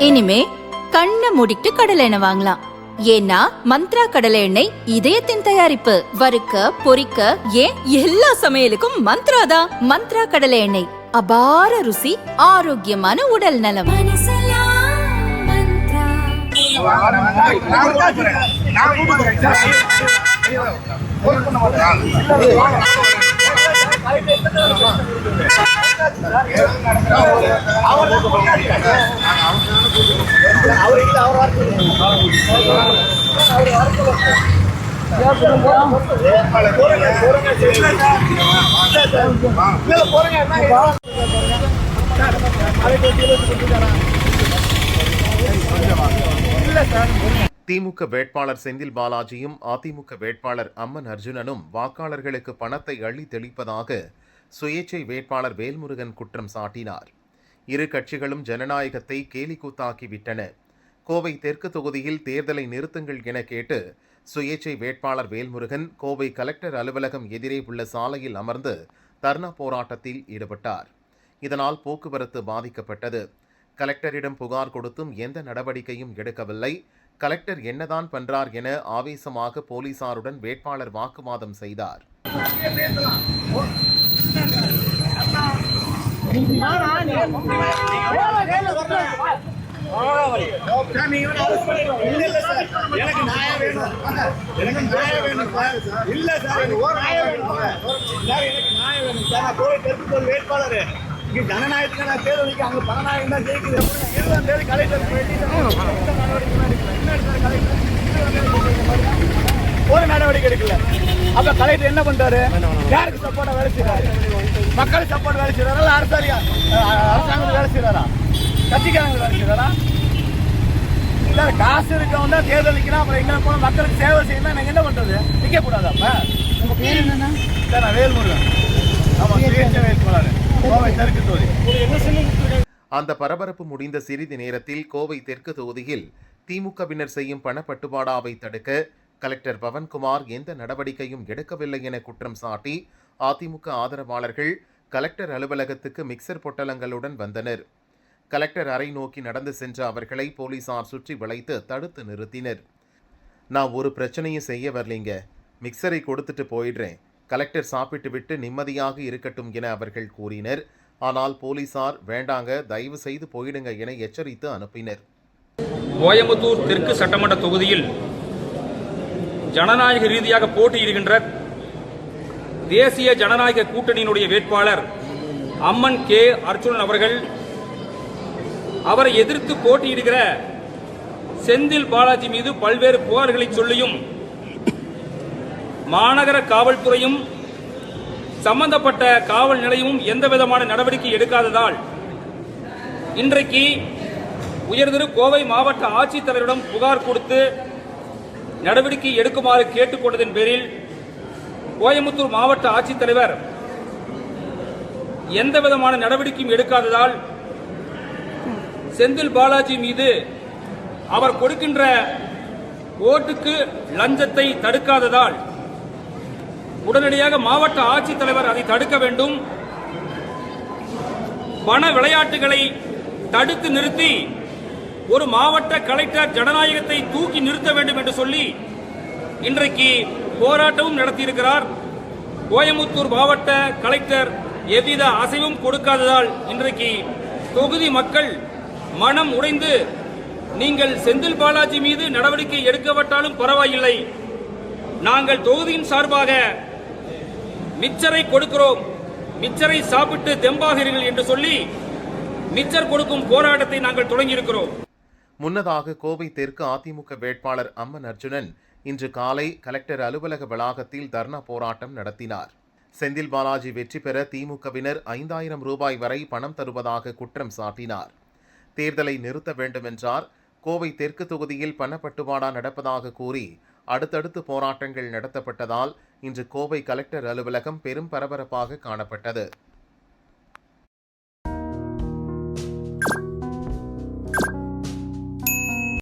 இனிமே கண்ணை மூடிட்டு கடலை எண்ணெய் வாங்கலாம். ஏன்னா மந்த்ரா கடலை எண்ணெய் இதயத்தின் தயாரிப்பு. வறுக்க பொரிக்க ஏன் எல்லா சமையலுக்கும் மந்த்ரா தான். மந்த்ரா கடலை எண்ணெய், அபார ருசி, ஆரோக்கியமான உடல் நலம். திமுக வேட்பாளர் செந்தில் பாலாஜியும் அதிமுக வேட்பாளர் அம்மன் அர்ஜுனனும் வாக்காளர்களுக்கு பணத்தை அள்ளி தெளிப்பதாக சுயேச்சை வேட்பாளர் வேல்முருகன் குற்றம் சாட்டினார். இரு கட்சிகளும் ஜனநாயகத்தை கேலிக்கூத்தாக்கிவிட்டன. கோவை தெற்கு தொகுதியில் தேர்தலை நிறுத்துங்கள் என கேட்டு சுயேச்சை வேட்பாளர் வேல்முருகன் கோவை கலெக்டர் அலுவலகம் எதிரே உள்ள சாலையில் அமர்ந்து தர்ணா போராட்டத்தில் ஈடுபட்டார். இதனால் போக்குவரத்து பாதிக்கப்பட்டது. கலெக்டரிடம் புகார் கொடுத்தும் எந்த நடவடிக்கையும் எடுக்கவில்லை. கலெக்டர் என்னதான் பண்றார் என ஆவேசமாக போலீசாருடன் வேட்பாளர் வாக்குவாதம் செய்தார். ஜனநாயகத்துக்கான தேர்தலுக்கு அங்க பணநாயகம் தான் ஜெயிக்குது. 20ஆம் தேதி கலெக்டர் ஒரு நடவடிக்கை எடுக்கல. அப்ப கலெக்டர் என்ன பண்றாரு? யாருக்கு சப்போர்ட்டா வேலை செய்யறாரு? மக்கள் சப்போர்ட் வேலை செய்யறாரா? அரசாங்கம் வேலை செய்யறாரா? கட்சிக்காரங்க வேலை செய்யறாரா? இல்ல காசு இருக்கவன் தான் தேர்தல் நிற்கணும். அப்புறம் எங்க போன மக்களுக்கு சேவை செய்யணும். நாங்க என்ன பண்றது? நிக்க கூடாது. அப்ப உங்க பேர் என்னன்னா? நான் வேல்முருகன். ஆமா, வேட்பாளர் கோவை தெற்கு தொகுதி. அந்த பரபரப்பு முடிந்த சிறிது நேரத்தில் கோவை தெற்கு தொகுதியில் திமுகவினர் செய்யும் பணப்பட்டுவாடாவை தடுக்க கலெக்டர் பவன்குமார் எந்த நடவடிக்கையும் எடுக்கவில்லை என குற்றம் சாட்டி அதிமுக ஆதரவாளர்கள் கலெக்டர் அலுவலகத்துக்கு மிக்சர் பொட்டலங்களுடன் வந்தனர். கலெக்டர் அறை நோக்கி நடந்து சென்ற அவர்களை போலீசார் சுற்றி வளைத்து தடுத்து நிறுத்தினர். நான் ஒரு பிரச்சனையும் செய்ய வரலீங்க, மிக்சரை கொடுத்துட்டு போயிடுறேன், கலெக்டர் சாப்பிட்டு விட்டு நிம்மதியாக இருக்கட்டும் என அவர்கள் கூறினர். ஆனால் போலீசார் வேண்டாங்க, தயவு செய்து போயிடுங்க என எச்சரித்து அனுப்பினர். கோயம்புத்தூர் தெற்கு சட்டமன்ற தொகுதியில் ஜனநாயக ரீதியாக போட்டியிடுகின்ற தேசிய ஜனநாயக கூட்டணியினுடைய வேட்பாளர் அம்மன் கே அர்ஜுனன் அவர்கள் அவரை எதிர்த்து போட்டியிடுகிற செந்தில் பாலாஜி மீது பல்வேறு புகார்களை சொல்லியும் மாநகர காவல்துறையும் சம்பந்தப்பட்ட காவல் நிலையமும் எந்தவிதமான நடவடிக்கை எடுக்காததால் இன்றைக்கு உயர்திரு கோவை மாவட்ட ஆட்சித்தலைவரிடம் புகார் கொடுத்து நடவடிக்கை எடுக்குமாறு கேட்டுக்கொண்டதன் பேரில் கோயம்புத்தூர் மாவட்ட ஆட்சித்தலைவர் எந்தவிதமான நடவடிக்கையும் எடுக்காததால் செந்தில் பாலாஜி மீது அவர் கொடுக்கின்ற ஓட்டுக்கு லஞ்சத்தை தடுக்காததால் உடனடியாக மாவட்ட ஆட்சித்தலைவர் அதை தடுக்க வேண்டும், பண விளையாட்டுகளை தடுத்து நிறுத்தி ஒரு மாவட்ட கலெக்டர் ஜனநாயகத்தை தூக்கி நிறுத்த வேண்டும் என்று சொல்லி இன்றைக்கு போராட்டமும் நடத்தியிருக்கிறார். கோயம்புத்தூர் மாவட்ட கலெக்டர் எவ்வித அசைவும் கொடுக்காததால் இன்றைக்கு தொகுதி மக்கள் மனம் உடைந்து, நீங்கள் செந்தில் பாலாஜி மீது நடவடிக்கை எடுக்கப்பட்டாலும் பரவாயில்லை, நாங்கள் தொகுதியின் சார்பாக மிச்சரை கொடுக்கிறோம், மிச்சரை சாப்பிட்டு தெம்பாகிறீர்கள் என்று சொல்லி மிச்சர் கொடுக்கும் போராட்டத்தை நாங்கள் தொடங்கியிருக்கிறோம். முன்னதாக கோவை தெற்கு அதிமுக வேட்பாளர் அம்மன் அர்ஜுனன் இன்று காலை கலெக்டர் அலுவலக வளாகத்தில் தர்ணா போராட்டம் நடத்தினார். செந்தில் பாலாஜி வெற்றி பெற திமுகவினர் 5000 ரூபாய் வரை பணம் தருவதாக குற்றம் சாட்டினார். தேர்தலை நிறுத்த வேண்டுமென்றார். கோவை தெற்கு தொகுதியில் பணப்பட்டுவாடா நடப்பதாக கூறி அடுத்தடுத்து போராட்டங்கள் நடத்தப்பட்டதால் இன்று கோவை கலெக்டர் அலுவலகம் பெரும் பரபரப்பாக காணப்பட்டது.